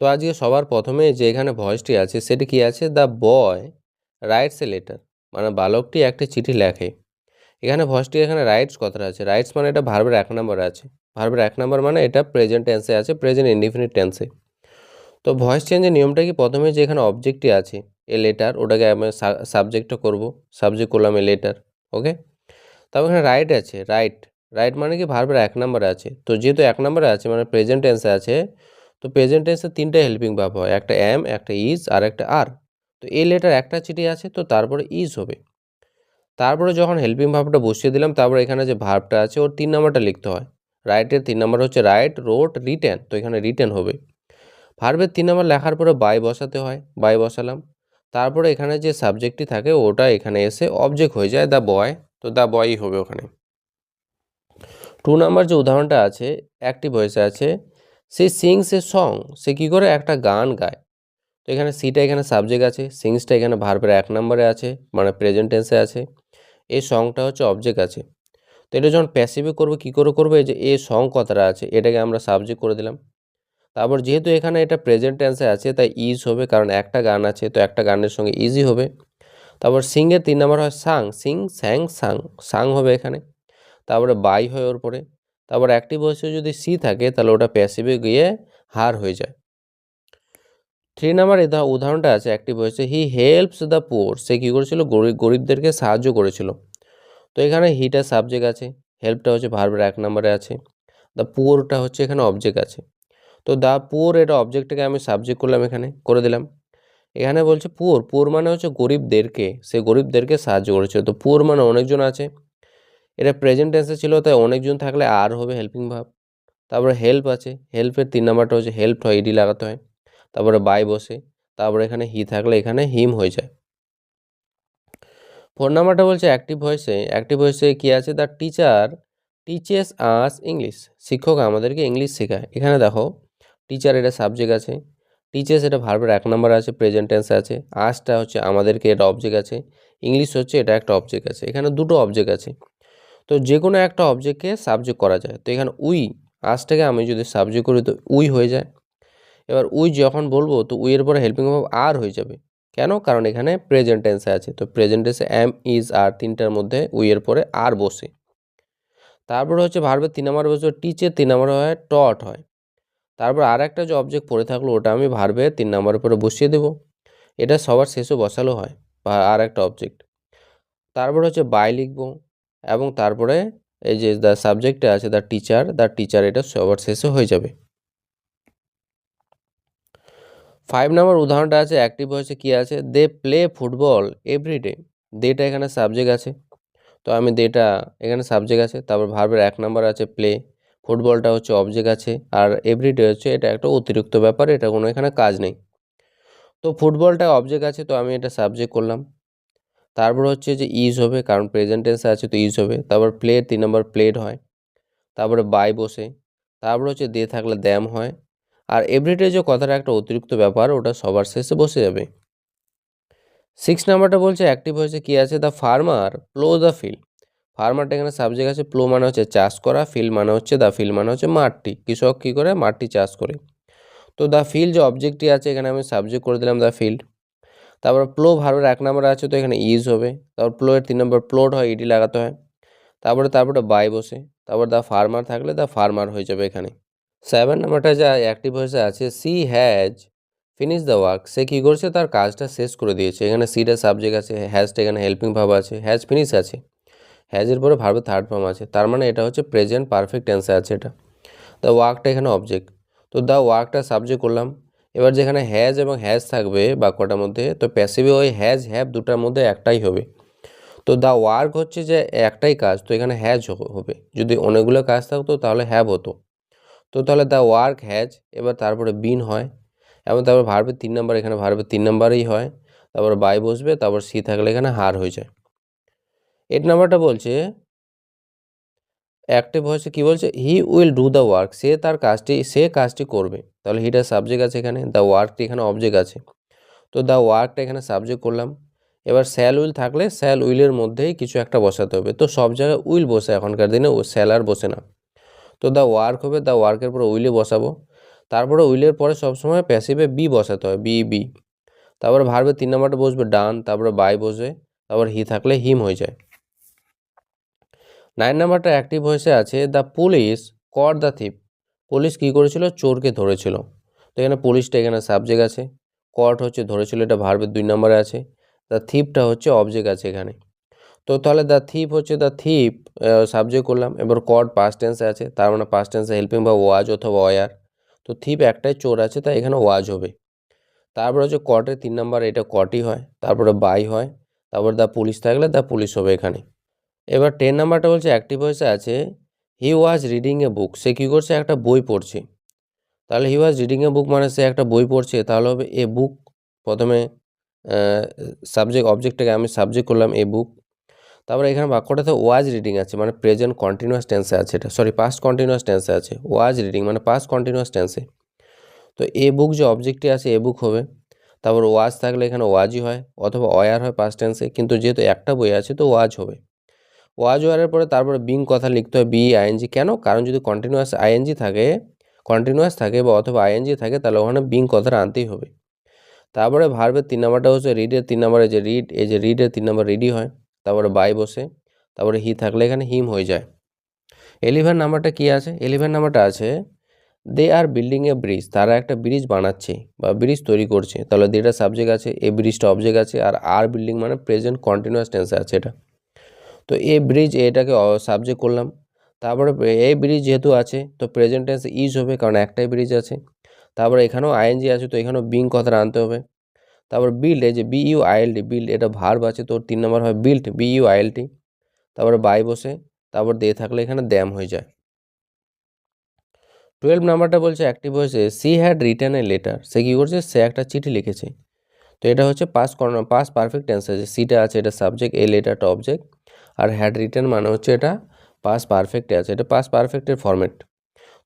তো আজকে সবার প্রথমে যে এখানে ভয়েসটি আছে সেটি কি আছে, the boy rights a letter, মানে বালকটি একটি চিঠি লেখে। এখানে ভয়েসটি এখানে রাইটস কথাটা আছে, রাইটস মানে এটা ভার্বের 1 নম্বরে আছে। ভার্বের 1 নম্বর মানে এটা প্রেজেন্ট টেন্সে আছে, প্রেজেন্ট ইনডিফিনিট টেন্সে। তো ভয়েস চেঞ্জের নিয়মটা কি, প্রথমে যে এখানে অবজেক্টটি আছে এ লেটার, ওটাকে আমি সাবজেক্টটা করব, সাবজেক্ট করলাম এ লেটার। ওকে, তারপর এখানে রাইট আছে, রাইট রাইট মানে কি ভার্বের 1 নম্বরে আছে। তো যেহেতু 1 নম্বরে আছে মানে প্রেজেন্ট টেন্সে আছে, তো প্রেজেন্ট টেন্সে 3টে হেল্পিং ভার্ব হয়, একটা এম, একটা ইজ আর একটা আর। তো এ লেটার একটা চিঠি আছে, তো তারপরে ইজ হবে। তারপরে যখন হেল্পিং ভার্বটা বসিয়ে দিলাম, তারপরে এখানে যে ভার্বটা আছে ওর 3 নম্বরটা লিখতে হয়। রাইটের 3 নম্বর হচ্ছে রাইট, রোট, রিটেন, তো এখানে রিটেন হবে। ভার্বের 3 নম্বর লেখার পরে বাই বসাতে হয়, বাই বসালাম। তারপরে এখানে যে সাবজেক্টটি থাকে ওটা এখানে এসে অবজেক্ট হয়ে যায় দ্য বয়, তো দ্য বয়ই হবে ওখানে। 2 নম্বর যে উদাহরণটা আছে অ্যাক্টিভ ভয়েসে আছে, সে সিংস এ সং, সে কী করে একটা গান গায়। তো এখানে সিটা এখানে সাবজেক্ট আছে, সিংসটা এখানে ভার্বের 1 নম্বরে আছে মানে প্রেজেন্ট টেন্সে আছে, এই সংটা হচ্ছে অবজেক্ট আছে। তো এটা যখন প্যাসিভে করবো কী করে করবো, এই যে এ সং কথাটা আছে এটাকে আমরা সাবজেক্ট করে দিলাম। তারপর যেহেতু এখানে এটা প্রেজেন্ট টেন্সে আছে তাই ইজ হবে, কারণ একটা গান আছে তো একটা গানের সঙ্গে ইজই হবে। তারপর সিংয়ের 3 নম্বর হয় সাং, সিং, স্যাং, সাং, সাং হবে এখানে। তারপরে বাই হয় ওর পরে। তারপর অ্যাক্টিভ ভয়েসে যদি সি থাকে তাহলে ওটা প্যাসিভে গিয়ে হার হয়ে যায়। 3 নম্বর উদাহরণটা আছে অ্যাক্টিভ ভয়েসে, হি হেল্পস দ্য পুয়ার, সে কী করেছিল, গরিবদেরকে সাহায্য করেছিল। তো এখানে হিটা সাবজেক্ট আছে, হেল্পটা হচ্ছে ভার্বের 1 নম্বরে আছে, দ্য পুয়ারটা হচ্ছে এখানে অবজেক্ট আছে। তো দ্য পুয়ার এটা অবজেক্টটাকে আমি সাবজেক্ট করলাম, এখানে করে দিলাম। এখানে বলছে পুয়ার, পুয়ার মানে হচ্ছে গরিবদেরকে, সে গরিবদেরকে সাহায্য করেছিল। তো পুয়ার মানে অনেকজন আছে, এটা প্রেজেন্ট টেন্সে ছিল তাই অনেকজন থাকলে আর হবে হেল্পিং ভার্ব। তারপরে হেল্প আছে, হেল্পের 3 নাম্বারটা হচ্ছে হেল্প হয়, ইডি লাগাতে হয়। তারপরে বাই বসে, তারপরে এখানে হি থাকলে এখানে হিম হয়ে যায়। 4 নাম্বারটা বলছে অ্যাক্টিভ ভয়েসে কি আছে, the teacher teaches us English, শিক্ষক আমাদেরকে ইংলিশ শেখায়। এখানে দেখো টিচার এটা সাবজেক্ট আছে, টিচেস এটা ভার্বের 1 নম্বর আছে, প্রেজেন্ট টেন্সে আছে, আসটা হচ্ছে আমাদেরকে, এটা অবজেক্ট আছে, ইংলিশ হচ্ছে এটা একটা অবজেক্ট আছে। এখানে দুটো অবজেক্ট আছে, তো যে কোনো একটা অবজেক্টকে সাবজেক্ট করা যায়। তো এখানে উই, আজটাকে আমি যদি সাবজেক্ট করি তো উই হয়ে যায়। এবার উই যখন বলবো তো উই এর পরে হেল্পিং ভার্ব আর হয়ে যাবে। কেন, কারণ এখানে প্রেজেন্ট টেন্সে আছে, তো প্রেজেন্ট টেন্সে এম, ইজ, আর তিনটার মধ্যে উই এর পরে আর বসে। তারপরে হচ্ছে ভার্বের 3 নম্বর বসে টিচে, 3 নম্বর হয় টট হয়। তারপর আর একটা যে অবজেক্ট পড়ে থাকলো ওটা আমি ভার্বের 3 নম্বরের উপরে বসিয়ে দেবো, এটা সবার শেষে বসালো হয় বা আর একটা অবজেক্ট। তারপর হচ্ছে বাই লিখবো, এবং তারপরে এই যে দ্য সাবজেক্টে আছে দ্য টিচার এটা সবার শেষে হয়ে যাবে। 5 নম্বর উদাহরণটা আছে অ্যাক্টিভ ভয়েসে কি আছে, দে প্লে ফুটবল এভরিডে, দেটা এখানে সাবজেক্ট আছে, তো আমি দেটা এখানে সাবজেক্ট আছে, তারপর ভার্বের 1 নম্বর আছে প্লে, ফুটবলটা হচ্ছে অবজেক্ট আছে, আর এভরিডে হচ্ছে এটা একটা অতিরিক্ত ব্যাপার, এটা কোনো এখানে কাজ নেই। তো ফুটবলটা অবজেক্ট আছে তো আমি এটা সাবজেক্ট করলাম। তারপর হচ্ছে যে ইজ হবে, কারণ প্রেজেন্ট টেন্সে আছে তো ইজ হবে। তারপর প্লে 3 নম্বর প্লেড হয়, তারপরে বাই বসে, তারপর হচ্ছে দে থাকলে দ্যাম হয়, আর এভরিডে যে কথাটা একটা অতিরিক্ত ব্যাপার ওটা সবার শেষে বসে যাবে। 6 নাম্বারটা বলছে অ্যাক্টিভ হয়েছে কি আছে, দ্য ফার্মার প্লো দ্য ফিল্ড, ফার্মারটা এখানে সাবজেক্ট আছে, প্লো মানে হচ্ছে চাষ করা, ফিল্ড মানে হচ্ছে দ্য ফিল্ড মানে হচ্ছে মাঠটি, কৃষক কী করে মাঠটি চাষ করে। তো দ্য ফিল্ড যে অবজেক্টটি আছে এখানে আমি সাবজেক্ট করে দিলাম দ্য ফিল্ড। তারপর প্লো ভার্বের 1 নম্বরে আছে তো এখানে ইজ হবে, তারপর প্লো এর 3 নম্বর প্লোড হয়, ইডি লাগাতে হয়। তারপরে বাই বসে, তারপর দ্য ফার্মার থাকলে দ্য ফার্মার হয়ে যাবে এখানে। 7 নাম্বারটা যা অ্যাক্টিভ ভয়েসে আছে, she has finish the work, সে কী করছে তার কাজটা শেষ করে দিয়েছে। এখানে সিটা সাবজেক্ট আছে, হ্যাজটা এখানে হেল্পিং ভার্ব আছে, হ্যাজ ফিনিশ আছে, হ্যাজের পরে ভার্বের থার্ড ফর্ম আছে, তার মানে এটা হচ্ছে প্রেজেন্ট পারফেক্ট টেন্সে আছে এটা। দ্য ওয়ার্কটা এখানে অবজেক্ট, তো দ্য ওয়ার্কটা সাবজেক্ট করলাম। এবার যেখানে হ্যাজ এবং হ্যাজ থাকবে বাক্যটার মধ্যে, তো প্যাসিভে ওই হ্যাজ হ্যাভ দুটার মধ্যে একটাই হবে। তো দ্য ওয়ার্ক হচ্ছে যে একটাই কাজ, তো এখানে হ্যাজ হবে, যদি অনেকগুলো কাজ থাকতো তাহলে হ্যাভ হতো। তো তাহলে দ্য ওয়ার্ক হ্যাজ, এবার তারপরে বিন হয়, এবং তারপর ভার্বের 3 নম্বর, এখানে ভার্বের 3 নম্বরেই হয়, তারপর বাই বসবে, তারপর সি থাকলে এখানে হার হয়ে যায়। 8 নাম্বারটা বলছে অ্যাক্টিভ ভয়েসে কি বলছে, he will do the work, সে কাজটি করবে। তাহলে হিটা সাবজেক্ট আছে এখানে, দ্য ওয়ার্কটি এখানে অবজেক্ট আছে, তো দ্য ওয়ার্কটা এখানে সাবজেক্ট করলাম। এবার শ্যাল উইল থাকলে শ্যাল উইলের মধ্যেই কিছু একটা বসাতে হবে, তো সব জায়গায় উইল বসে এখনকার দিনে, ও শ্যাল আর বসে না। তো দ্য ওয়ার্ক হবে, দ্য ওয়ার্কের পরে উইলে বসাবো। তারপরে উইলের পরে সবসময় প্যাসিভে বি বসাতে হয়, বি। তারপরে ভার্বের 3 নাম্বারটা বসবে ডান, তারপরে বাই বসে, তারপর হি থাকলে হিম হয়ে যায়। 9 নাম্বারটা অ্যাক্টিভ ভয়েসে আছে, the police caught the thief. Police কী করেছিল? চোরকে ধরেছিল। তো এখানে পুলিশটা এখানে সাবজেক্ট আছে, কট হচ্ছে ধরেছিল, এটা ভার্বের 2 নম্বরে আছে, দ্য থিপটা হচ্ছে অবজেক্ট আছে এখানে। তো তাহলে দ্য থিপ হচ্ছে দ্য থিপ সাবজেক্ট করলাম। এবার কট পাস্ট টেন্সে আছে, তার মানে পাস্ট টেন্সে হেল্পিং বা ওয়াজ অথবা ওয়ার। তো থিপ একটাই চোর আছে, তাই এখানে ওয়াজ হবে। তারপর হচ্ছে কটের 3 নাম্বার, এটা কটই হয়, তারপরে বাই হয়, তারপর দ্য পুলিশ থাকলে দ্য পুলিশ হবে এখানে। এবার 10 নাম্বারটা বলছে অ্যাক্টিভ ভয়েসে আছে, হি ওয়াজ রিডিং এ বুক। সে কী করছে? একটা বই পড়ছে। তাহলে হি ওয়াজ রিডিং এ বুক মানে সে একটা বই পড়ছে, তাহলে হবে এ বুক। প্রথমে সাবজেক্ট অবজেক্টটাকে আমি সাবজেক্ট করলাম এ বুক। তারপরে এখানে বাক্যটাতে ওয়াজ রিডিং আছে, মানে প্রেজেন্ট কন্টিনিউয়াস টেন্সে আছে, এটা পাস্ট কন্টিনিউয়াস টেন্সে আছে। ওয়াজ রিডিং মানে পাস্ট কন্টিনিউয়াস টেন্সে। তো এ বুক যে অবজেক্টটি আছে এ বুক হবে, তারপর ওয়াজ থাকলে এখানে ওয়াজই হয় অথবা ওয়ার হয় পাস্ট টেন্সে, কিন্তু যেহেতু একটা বই আছে তো ওয়াজ হবে। ওয়াজ ওয়ারের পরে তারপরে বিং কথা লিখতে হয়, বি আইএনজি। কেন? কারণ যদি কন্টিনিউয়াস থাকে বা অথবা আইএনজি থাকে, তাহলে ওখানে বিং কথাটা আনতেই হবে। তারপরে ভার্বের 3 নাম্বারটা হচ্ছে রিডের 3 নাম্বারে যে রিড, এই যে রিডের 3 নাম্বার রিডই হয়, তারপরে বাই বসে, তারপরে হি থাকলে এখানে হিম হয়ে যায়। 11 নাম্বারটা কি আছে? 11 নাম্বারটা আছে, দে আর বিল্ডিং এ ব্রিজ। তারা একটা ব্রিজ বানাচ্ছে বা ব্রিজ তৈরি করছে। তাহলে দেটা সাবজেক্ট আছে, এ ব্রিজটা অবজেক্ট আছে, আর আর বিল্ডিং মানে প্রেজেন্ট কন্টিনিউয়াস টেন্সে আছে এটা। তো এ ব্রিজ এটাকে সাবজেক্ট করলাম। তারপরে এই ব্রিজ যেহেতু আছে তো প্রেজেন্ট টেন্স ইজ হবে, কারণ একটাই ব্রিজ আছে। তারপরে এখানেও আইএনজি আছে, তো এখানেও বিং কথাটা আনতে হবে। তারপর বিল্ড, এই যে বিইউআইএলডি, বিল্ড এটা ভার্ব আছে, তো 3 নম্বর হয় বিল্ড, বিইউআইএলটি। তারপরে বাই বসে, তারপর দে থাকলে এখানে দ্যাম হয়ে যায়। 12 নাম্বারটা বলছে অ্যাক্টিভ ভয়েসে, she had written a letter. সে কী করছে? সে একটা চিঠি লিখেছে। তো এটা হচ্ছে পাস্ট পারফেক্ট টেন্স আছে, সিটা আছে, এটা সাবজেক্ট, এই লেটারটা অবজেক্ট, আর হ্যাড রিটেন মানে হচ্ছে এটা পাস্ট পারফেক্টে আছে, এটা পাস্ট পারফেক্টের ফরম্যাট।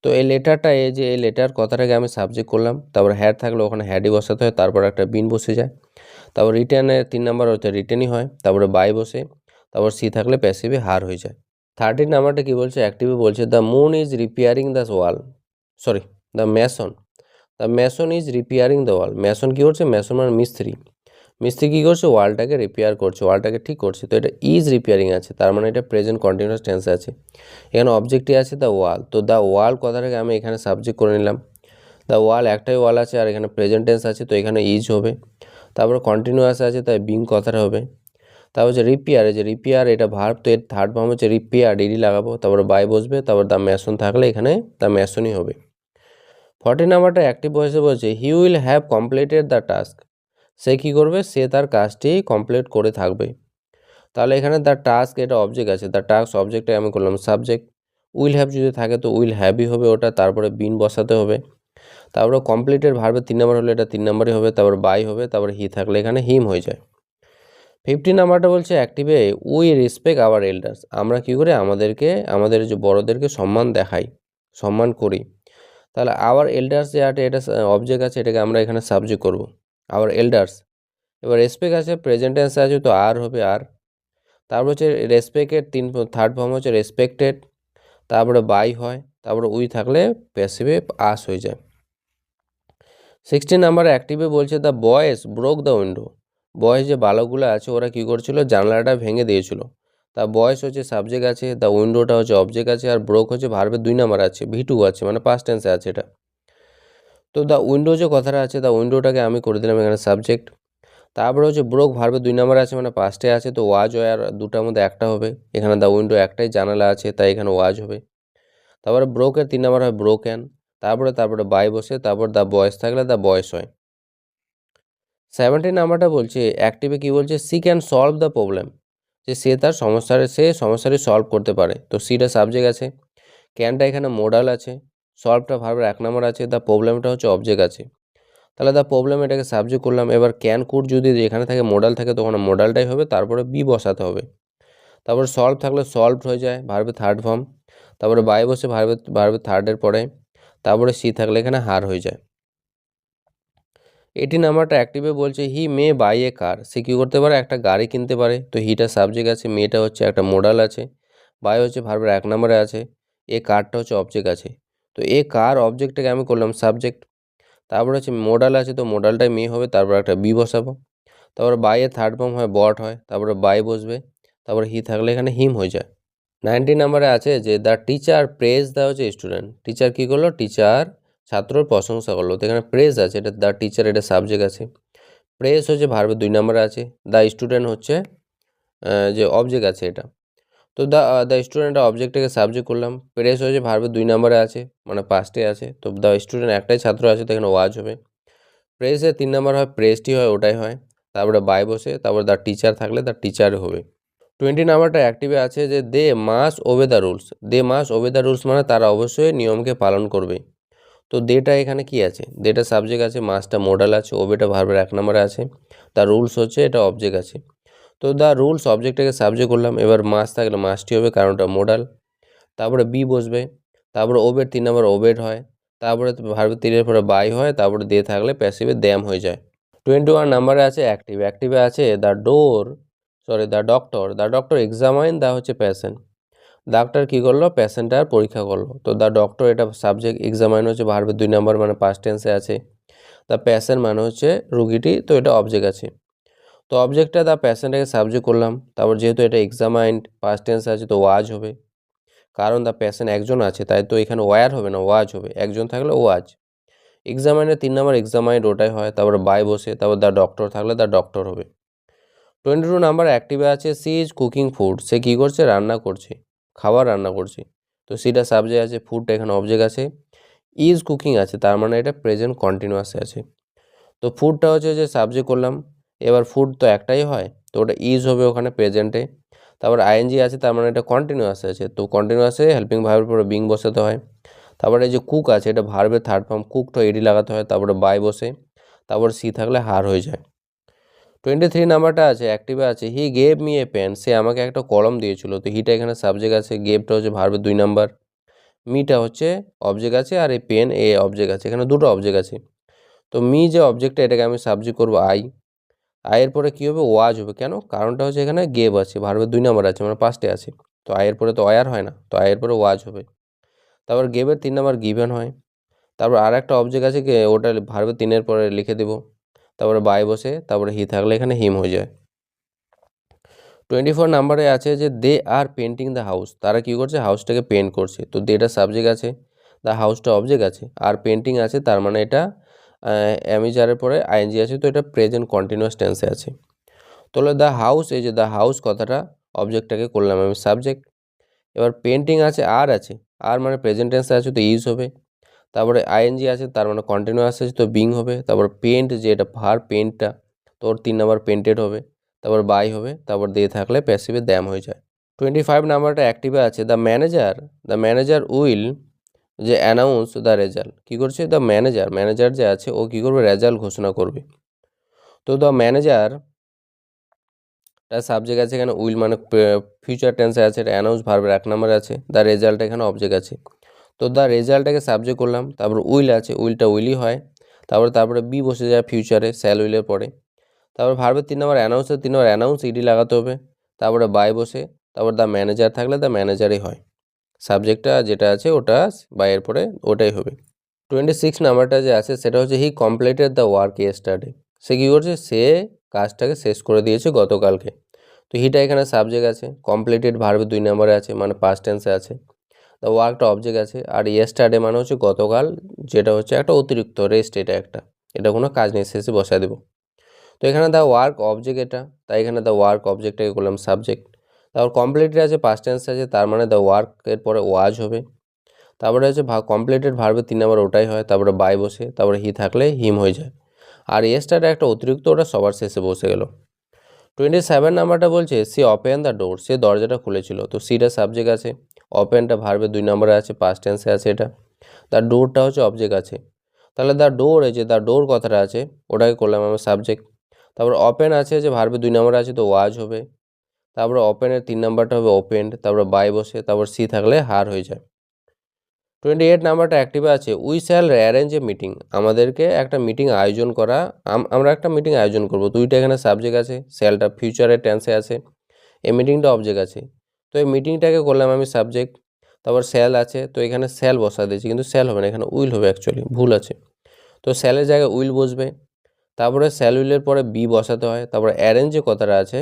তো এই লেটারটা, এই যে এই লেটার কথাটাকে আমি সাবজেক্ট করলাম, তারপর হ্যাড থাকলে ওখানে হ্যাডই বসাতে হয়, তারপর একটা বিন বসে যায়। তারপর রিটেনের 3 নাম্বার হচ্ছে রিটেনই হয়, তারপরে বাই বসে, তারপর সি থাকলে প্যাসিভে হার হয়ে যায়। 13 নাম্বারটা কি বলছে? অ্যাক্টিভে বলছে, the moon is repairing the wall, sorry the mason, the mason is repairing the wall. Mason কী করছে? ম্যাসন মানে মিস্ত্রি। মিস্ত্রি কী করছে? ওয়ালটাকে রিপেয়ার করছে, ওয়ালটাকে ঠিক করছে। তো এটা ইজ রিপেয়ারিং আছে, তার মানে এটা প্রেজেন্ট কন্টিনিউয়াস টেন্সে আছে। এখানে অবজেক্টই আছে দ্য ওয়াল, তো দ্য ওয়াল কথাটাকে আমি এখানে সাবজেক্ট করে নিলাম। দ্য ওয়াল একটাই ওয়াল আছে, আর এখানে প্রেজেন্ট টেন্স আছে, তো এখানে ইজ হবে। তারপর কন্টিনিউয়াস আছে, তাই বিং কথাটা হবে। তারপর হচ্ছে রিপেয়ার, এই যে রিপেয়ার এটা ভার্ব, তো এর থার্ড ফর্ম হচ্ছে রিপেয়ার, ডিডি লাগাবো, তারপরে বাই বসবে, তারপর দ্য ম্যাসন থাকলে এখানে দ্য ম্যাসনই হবে। 14 নাম্বারটা অ্যাক্টিভ ভয়েসে বলছে, he will have completed the task. সে কী করবে? সে তার কাজটি কমপ্লিট করে থাকবে। তাহলে এখানে দ্য টাস্ক এটা অবজেক্ট আছে, দ্য টাস্ক অবজেক্টে আমি করলাম সাবজেক্ট। উইল হ্যাভ যদি থাকে তো উইল হ্যাভই হবে ওটা, তারপরে বিন বসাতে হবে। তারপরে কমপ্লিটেড ভার্বের 3 নাম্বার হলে এটা 3 নাম্বারই হবে, তারপর বাই হবে, তারপরে হি থাকলে এখানে হিম হয়ে যায়। 15 নাম্বারটা বলছে অ্যাক্টিভে, উই রেসপেক্ট আওয়ার এল্ডার্স। আমরা কী করে? আমাদের যে বড়োদেরকে সম্মান দেখাই, সম্মান করি। তাহলে আওয়ার এল্ডার্স যে এটা অবজেক্ট আছে, এটাকে আমরা এখানে সাবজেক্ট করব, আওয়ার এল্ডার্স। এবার রেসপেক্ট আছে, প্রেজেন্ট টেন্সে আছে, তো আর হবে আর। তারপর হচ্ছে রেসপেক্টের থার্ড ফর্ম হচ্ছে রেসপেক্টেড, তারপরে বাই হয়, তারপরে উই থাকলে প্যাসিভে আস হয়ে যায়। 16 নাম্বারে অ্যাক্টিভে বলছে, the boys broke the window. Boys যে বালকগুলো আছে ওরা কী করছিল? জানলাটা ভেঙে দিয়েছিল। তা বয়েজ হচ্ছে সাবজেক্ট আছে, দ্য উইন্ডোটা হচ্ছে অবজেক্ট আছে, আর ব্রোক হচ্ছে ভার্বের 2 নাম্বার আছে, ভি2 আছে, মানে পাস্ট টেন্সে আছে এটা। তো দ্য উইন্ডো যে কথাটা আছে, দ্য উইন্ডোটাকে আমি করে দিলাম এখানে সাবজেক্ট। তারপরে হচ্ছে ব্রোক ভার্বের 2 নাম্বার আছে, মানে পাস্টে আছে, তো ওয়াজ ওয়ার দুটার মধ্যে একটা হবে। এখানে দ্য উইন্ডো একটাই জানালা আছে, তাই এখানে ওয়াজ হবে। তারপরে ব্রোকের 3 নাম্বার হয় ব্রোকেন, তারপরে বাই বসে, তারপর দ্য বয়েস থাকলে দ্য বয়েস হয়। 17 নাম্বারটা বলছে অ্যাক্টিভে কী বলছে? She can solve the problem, যে সে সমস্যাটি সলভ করতে পারে। তো সিটা সাবজেক্ট আছে, ক্যানটা এখানে মোডাল আছে, সলভটা ভার্বের 1 নাম্বার আছে, দ্য প্রবলেমটা হচ্ছে অবজেক্ট আছে। তাহলে দ্য প্রবলেম এটাকে সাবজেক্ট করলাম। এবার ক্যান কুড যদি এখানে থাকে মোডাল থাকে, তখন মোডালটাই হবে, তারপরে বি বসাতে হবে। তারপরে সলভ থাকলে সলভড হয়ে যায়, ভার্বের থার্ড ফর্ম। তারপরে বাই বসে ভার্বের থার্ডের পরে, তারপরে সি থাকলে এখানে হার হয়ে যায়। 18 নাম্বারটা অ্যাক্টিভে বলছে, হি মে বাই এ কার। সে কী করতে পারে? একটা গাড়ি কিনতে পারে। তো হিটা সাবজেক্ট আছে, মেটা হচ্ছে একটা মোডাল আছে, বাই হচ্ছে ভার্বের 1 নাম্বারে আছে, এ কারটা হচ্ছে অবজেক্ট আছে। তো এ কার অবজেক্টটাকে আমি করলাম সাবজেক্ট। তারপর হচ্ছে মোডাল আছে, তো মোডালটাই মে হবে, তারপর একটা বি বসাবো। তারপরে বাই এর থার্ড ফর্ম হয় বট হয়, তারপরে বাই বসবে, তারপরে হি থাকলে এখানে হিম হয়ে যায়। 90 নাম্বারে আছে যে দ্য টিচার প্রেজ দ্য হচ্ছে স্টুডেন্ট। টিচার কী করলো? টিচার ছাত্রর প্রশংসা করলো। তো এখানে প্রেজ আছে, এটা দ্য টিচার, এটা সাবজেক্ট আছে। প্রেজ হচ্ছে ভার্বের 2 নম্বরে আছে। দ্য স্টুডেন্ট হচ্ছে যে অবজেক্ট আছে এটা। তো দ্য স্টুডেন্ট অবজেক্টটাকে সাবজেক্ট করলাম। প্রেস হয়েছে ভার্বের 2 নম্বরে আছে, মানে পাস্টে আছে। তো দ্য স্টুডেন্ট একটাই ছাত্র আছে, তো এখানে ওয়াজ হবে। প্রেসের 3 নম্বর হয় প্রেসটি হয়, ওটাই হয়। তারপরে বাই বসে, তারপর দ্য টিচার থাকলে দ্য টিচার হবে। 20 নাম্বারটা অ্যাক্টিভে আছে যে they must obey the rules. They must obey the rules মানে তারা অবশ্যই নিয়মকে পালন করবে। তো দেটা এখানে কি আছে? দেটা সাবজেক্ট আছে, মাসটা মোডাল আছে, ওবেটা ভার্বের 1 নম্বরে আছে, দ্য রুলস হচ্ছে এটা অবজেক্ট আছে। তো দ্য রুলস অবজেক্টটাকে সাবজেক্ট করলাম। এবার মাস থাকলে মাসটি হবে, কারণ ওটা মোডাল। তারপরে বি বসবে, তারপরে ওবের 3 নম্বর ওবেড হয়, তারপরে ভার্বের 3 এর পরে বাই হয়, তারপরে দে থাকলে প্যাসিভে দ্যাম হয়ে যায়। 21 নাম্বারে আছে অ্যাক্টিভ। অ্যাক্টিভে আছে দ্য ডক্টর এক্সামাইন দ্য হচ্ছে প্যাশেন্ট। ডাক্তার কী করলো? প্যাশেন্টটার পরীক্ষা করলো। তো দ্য ডক্টর এটা সাবজেক্ট, এক্সামাইন হচ্ছে ভার্বের 2 নম্বর মানে পাস্ট টেন্সে আছে, দ্য প্যাশেন্ট মানে হচ্ছে রুগীটি, তো এটা অবজেক্ট আছে। তো অবজেক্টটা দ্য প্যাশেন্টটাকে সাবজেক্ট করলাম। তারপর যেহেতু এটা এক্সামাইন্ড পাস্ট টেন্সে আছে, তো ওয়াজ হবে, কারণ দ্য প্যাশেন্ট একজন আছে, তাই তো এখানে ওয়ার হবে না, ওয়াজ হবে। একজন থাকলে ওয়াজ। এক্সামাইনের 3 নম্বর এক্সামাইন্ড, ওটাই হয়। তারপরে বাই বসে, তারপর দ্য ডক্টর থাকলে দ্য ডক্টর হবে। 22 নাম্বার অ্যাক্টিভে আছে সি ইজ কুকিং ফুড। সে কী করছে? রান্না করছে, খাবার রান্না করছে। তো সিটা সাবজেক্ট আছে, ফুডটা এখানে অবজেক্ট আছে। ইজ কুকিং আছে, তার মানে এটা প্রেজেন্ট কন্টিনিউয়াসে আছে। তো ফুডটা হচ্ছে যে সাবজেক্ট করলাম। এবার ফুড তো একটাই হয়, তো ওটা ইজ হবে ওখানে প্রেজেন্টে। তারপর আইএনজি আছে, তার মানে এটা কন্টিনিউয়াসে আছে। তো কন্টিনিউয়াসে হেল্পিং ভার্বের পরে বিং বসাতে হয়। তারপরে এই যে কুক আছে, এটা ভার্বের থার্ড ফর্ম, কুকটা এডি লাগাতে হয়, তারপরে বাই বসে, তারপর সি থাকলে হার হয়ে যায়। 23 নাম্বারটা আছে অ্যাক্টিভে আছে he gave me a pen. সে আমাকে একটা কলম দিয়েছিল। তো হিটা এখানে সাবজেক্ট আছে, গেভটা হচ্ছে ভার্বের 2 নাম্বার, মিটা হচ্ছে অবজেক্ট আছে, আর এই পেন এ অবজেক্ট আছে। এখানে দুটো অবজেক্ট আছে। তো মি যে অবজেক্টটা, এটাকে আমি সাবজেক্ট করবো আই। আয়ের পরে কী হবে? ওয়াজ হবে। কেন? কারণটা হচ্ছে এখানে গেভ আছে, ভার্বের 2 নাম্বার আছে, মানে পাস্টে আছে। তো আয়ের পরে তো অয়ার হয় না, তো আয়ের পরে ওয়াজ হবে। তারপর গেভের 3 নাম্বার গিভেন হয়। তারপর আর একটা অবজেক্ট আছে, ওটা ভার্বের 3 পরে লিখে দেবো। তারপরে বাই বসে, তারপরে হি থাকলে এখানে হিম হয়ে যায়। 24 নাম্বারে আছে যে দে আর পেন্টিং দ্য হাউস। তারা কী করছে? হাউসটাকে পেন্ট করছে। তো দেটা সাবজেক্ট আছে, দ্য হাউসটা অবজেক্ট আছে, আর পেন্টিং আছে, তার মানে এটা অ্যামিজারের পরে আইএনজি আছে, তো এটা প্রেজেন্ট কন্টিনিউয়াস টেন্সে আছে। তাহলে দ্য হাউস, এই যে দ্য হাউস কথাটা অবজেক্টটাকে করলাম আমি সাবজেক্ট। এবার পেন্টিং আছে, আর মানে প্রেজেন্ট টেন্সে আছে, তো ইউজ হবে। তারপরে আইএনজি আছে, তার মানে কন্টিনিউয়াস আছে, তো বিং হবে। তারপর পেন্ট, যে এটা ভার পেন্টটা, তো ওর 3 নাম্বার পেন্টেড হবে। তারপর বাই হবে, তারপর দিয়ে থাকলে প্যাসিভে দ্যাম হয়ে যায়। 25 নাম্বারটা অ্যাক্টিভে আছে দ্য ম্যানেজার উইল যে অ্যানাউন্স দ্য রেজাল্ট। কী করছে? দ্য ম্যানেজার যে আছে, ও কী করবে? রেজাল্ট ঘোষণা করবে। তো দ্য ম্যানেজার তার সাবজেক্ট আছে, এখানে উইল মানে ফিউচার টেন্সে আছে, এটা অ্যানাউন্স ভার্বের 1 নম্বরে আছে, দ্য রেজাল্ট এখানে অবজেক্ট আছে। তো দ্য রেজাল্টটাকে সাবজেক্ট করলাম, তারপর উইল আছে, উইলটা উইলই হয়। তারপরে বি বসে যায় ফিউচারে, স্যাল উইলের পরে। তারপর ভার্বের 3 নম্বর অ্যানাউন্সের 3 নম্বর অ্যানাউন্স ইডি লাগাতে হবে। তারপরে বাই বসে, তারপর দ্য ম্যানেজার থাকলে দ্য ম্যানেজারই হয়। সাবজেক্টটা যেটা আছে ওটা বাইয়ের পরে ওটাই হবে। 26 নাম্বারটা যে আছে সেটা হচ্ছে he completed the work yesterday. সে কী করছে? সে কাজটাকে শেষ করে দিয়েছে গতকালকে। তো হিটা এখানে সাবজেক্ট আছে, কমপ্লিটেড ভার্বের 2 নম্বরে আছে, মানে পাস্ট টেন্সে আছে। দ্য ওয়ার্কটা অবজেক্ট আছে, আর ইয়েস্টারডে মানে হচ্ছে গতকাল, যেটা হচ্ছে একটা অতিরিক্ত রেস্ট, এটা কোনো কাজ নেই, শেষে বসায় দেবো। তো এখানে দ্য ওয়ার্ক অবজেক্ট এটা, তাই এখানে দ্য ওয়ার্ক অবজেক্টটাকে করলাম সাবজেক্ট। তারপর কমপ্লিটেড আছে, পাস্ট টেন্স আছে, তার মানে দ্য ওয়ার্কের পরে ওয়াজ হবে। তারপরে হচ্ছে কমপ্লিটেড ভার্বের 3 নম্বর ওটাই হয়, তারপরে বাই বসে, তারপরে হি থাকলে হিম হয়ে যায়। আর ইয়েস্টারডে একটা অতিরিক্ত, ওটা সবার শেষে বসে গেল। 27 নাম্বারটা বলছে সি ওপেন দ্য ডোর। সে দরজাটা খুলেছিল। তো সিটা সাবজেক্ট আছে, ওপেনটা ভার্বের 2 নম্বরে আছে, পাস্ট টেন্সে আছে এটা। তার ডোরটা হচ্ছে অবজেক্ট আছে। তাহলে দ্য ডোর, এই যে দ্য ডোর কথাটা আছে, ওটাকে করলাম আমার সাবজেক্ট। তারপর ওপেন আছে, যে ভার্বের 2 নম্বরে আছে, তো ওয়াজ হবে। তারপরে ওপেনের 3 নাম্বারটা হবে ওপেন্ড, তারপরে বাই বসে, তারপর সি থাকলে হার হয়ে যায়। 28 নাম্বারটা অ্যাক্টিভে আছে we shall arrange a meeting. আমাদেরকে একটা মিটিং আয়োজন করা, আমরা একটা মিটিং আয়োজন করব। দুইটা এখানে সাবজেক্ট আছে, শ্যালটা ফিউচারের টেন্সে আছে, এই মিটিংটা অবজেক্ট আছে। তো এই মিটিংটাকে করলাম আমি সাবজেক্ট। তারপর শ্যাল আছে, তো এখানে শ্যাল বসা দিয়েছি, কিন্তু শ্যাল হবে না, এখানে উইল হবে, অ্যাকচুয়ালি ভুল আছে। তো শ্যালের জায়গায় উইল বসবে। তারপরে শ্যাল উইলের পরে বি বসাতে হয়। তারপরে অ্যারেঞ্জ যে কথাটা আছে,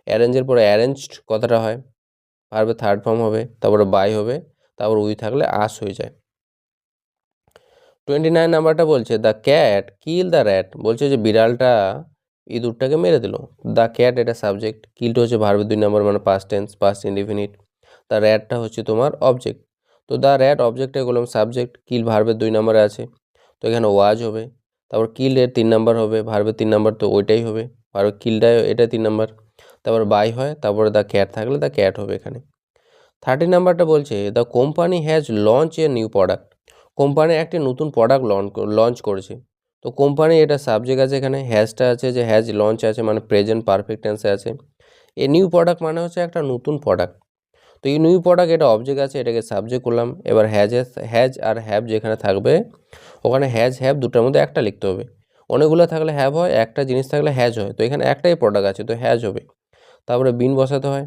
অ্যারেঞ্জের পরে অ্যারেঞ্জড কথাটা হয়, ভার্বের থার্ড ফর্ম হবে। তারপরে বাই হবে, তারপর উই থাকলে আস হয়ে যায়। 29 নাম্বারটা বলছে the cat kill the rat, বলছে যে বিড়ালটা ইঁদুরটাকে মেরে দিল। দ্য ক্যাট এটা সাবজেক্ট, কিলটা হচ্ছে ভার্বের 2 নম্বর মানে past tense, past indefinite. The র্যাটটা হচ্ছে তোমার অবজেক্ট। তো দ্য র্যাট অবজেক্টে বললাম সাবজেক্ট, কিল ভার্বের 2 নম্বরে আছে, তো এখানে ওয়াজ হবে। তারপর কিল এর 3 নাম্বার হবে, ভার্বের 3 নাম্বার, তো ওইটাই হবে, ভার্ব কিলটা এটা 3 নাম্বার। তারপর বাই হয়, তারপরে দ্য ক্যাট থাকলে দ্য ক্যাট হবে এখানে। 30 নাম্বারটা বলছে the company has launch a new product, company একটি নতুন প্রোডাক্ট লঞ্চ করেছে। তো কোম্পানি এটা সাবজেক্ট আছে, এখানে হ্যাজটা আছে, যে হ্যাজ লঞ্চ আছে মানে প্রেজেন্ট পারফেক্ট টেন্সে আছে। এই নিউ প্রোডাক্ট মানে হচ্ছে একটা নতুন প্রোডাক্ট। তো এই নিউ প্রোডাক্ট এটা অবজেক্ট আছে, এটাকে সাবজেক্ট করলাম। এবার হ্যাজ আর হ্যাভ যেখানে থাকবে, ওখানে হ্যাজ হ্যাভ দুটার মধ্যে একটা লিখতে হবে। অনেকগুলো থাকলে হ্যাভ হয়, একটা জিনিস থাকলে হ্যাজ হয়, তো এখানে একটাই প্রোডাক্ট আছে, তো হ্যাজ হবে। তারপরে বিন বসাতে হয়।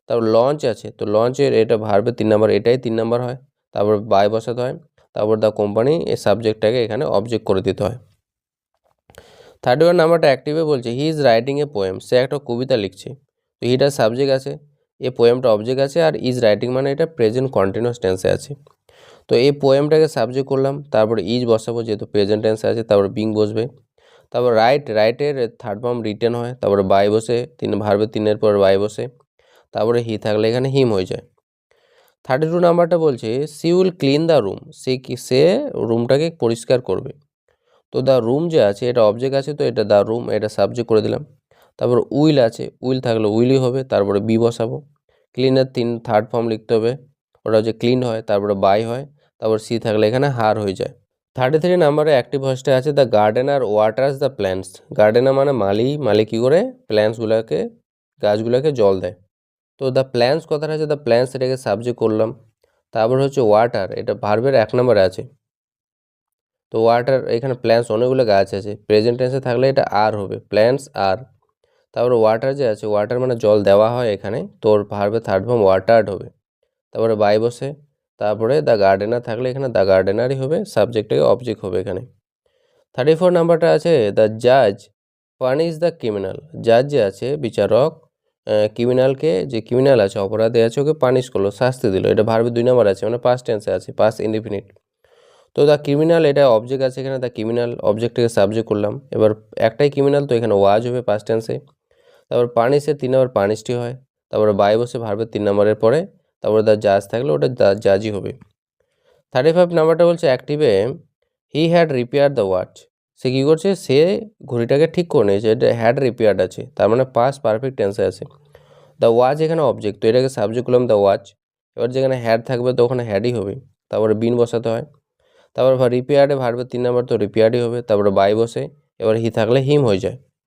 তারপর লঞ্চ আছে, তো লঞ্চের এটা ভার্বের 3 নাম্বার, এটাই 3 নাম্বার হয়। তারপর বাই বসাতে হয়। তারপর দ্য কোম্পানি এই সাবজেক্টটাকে এখানে অবজেক্ট করে দিতে হয়। 31 নাম্বারটা অ্যাক্টিভে বলছে he is writing a poem, সে একটা কবিতা লিখছে। তো হিটা সাবজেক্ট আছে, এই পোয়েমটা অবজেক্ট আছে, আর ইজ রাইটিং মানে এটা প্রেজেন্ট কন্টিনিউয়াস টেন্সে আছে। তো এই পোয়েমটাকে সাবজেক্ট করলাম, তারপরে ইজ বসাবো যেহেতু প্রেজেন্ট টেন্সে আছে, তারপর বিং বসবে। তারপর রাইটের থার্ড ফর্ম রিটেন হয়, তারপরে বাই বসে, ভার্বের 3-এর পর বাই বসে, তারপরে হি থাকলে এখানে হিম হয়ে যায়। 32 নাম্বারটা বলছে she will clean the room, সে রুমটাকে পরিষ্কার করবে। তো দ্য রুম যে আছে এটা অবজেক্ট আছে, তো এটা দ্য রুম এটা সাবজেক্ট করে দিলাম। তারপর উইল আছে, উইল থাকলে উইলই হবে, তারপরে বি বসাবো। ক্লিনের থার্ড ফর্ম লিখতে হবে, ওটা হচ্ছে ক্লিন হয়, তারপরে বাই হয়, তারপর সি থাকলে এখানে হার হয়ে যায়। 33 নাম্বারে অ্যাক্টিভ ভয়েসটা আছে the gardener waters the plants, gardener মানে মালি কী করে প্ল্যান্টসগুলোকে, গাছগুলোকে জল দেয়। তো দ্য প্ল্যান্টস কথাটা আছে, দ্য প্ল্যান্টস এটাকে সাবজেক্ট করলাম। তারপর হচ্ছে ওয়াটার, এটা ভার্বের 1 নম্বরে আছে। তো ওয়াটার এখানে প্ল্যান্টস অনেকগুলো গাছ আছে, প্রেজেন্ট টেন্সে থাকলে এটা আর হবে, প্ল্যান্টস আর। তারপরে ওয়াটার যে আছে, ওয়াটার মানে জল দেওয়া হয় এখানে, তোর ভার্বের থার্ড ফর্ম ওয়াটার্ড হবে। তারপরে বাই বসে, তারপরে দ্য গার্ডেনার থাকলে এখানে দ্য গার্ডেনারই হবে, সাবজেক্টটাকে অবজেক্ট হবে এখানে। 34 নাম্বারটা আছে দ্য জাজ পানিশ দ্য ক্রিমিনাল, জাজ যে আছে বিচারক ক্রিমিনালকে, যে ক্রিমিনাল আছে অপরাধী আছে ওকে পানিশ করলো, শাস্তি দিল। এটা ভার্বের 2 নম্বর আছে মানে পাস্ট টেন্সে আছে, পাস্ট ইনডিফিনিট। তো দ্য ক্রিমিনাল এটা অবজেক্ট আছে এখানে, দ্য ক্রিমিনাল অবজেক্টটাকে সাবজেক্ট করলাম। এবার একটাই ক্রিমিনাল, তো এখানে ওয়াজ হবে পাস্ট টেন্সে। তারপর পানিশের 3 নম্বর পানিশটি হয়, তারপরে বাই বসে ভার্বের 3 নম্বরের পরে, তারপরে দ্য জাজ থাকলে ওটা দ্য জাজই হবে। 35 নাম্বারটা বলছে অ্যাক্টিভে he had repair the watch, সে কী করছে, সে ঘড়িটাকে ঠিক করে নিয়েছে, এটা হ্যাড রিপেয়ার্ড আছে, তার মানে পাস্ট পারফেক্ট টেন্সে আছে। দ্য ওয়াচ এখানে অবজেক্ট, তো এটাকে সাবজেক্ট করলাম দ্য ওয়াচ। এবার যেখানে হ্যাড থাকবে তো ওখানে হ্যাডই হবে, তারপরে বিন বসাতে হয়। তারপর রিপেয়ার্ডে ভার্বের 3 নম্বর, তো রিপেয়ার্ডই হবে, তারপরে বাই বসে, এবার হি থাকলে হিম হয়ে যায়।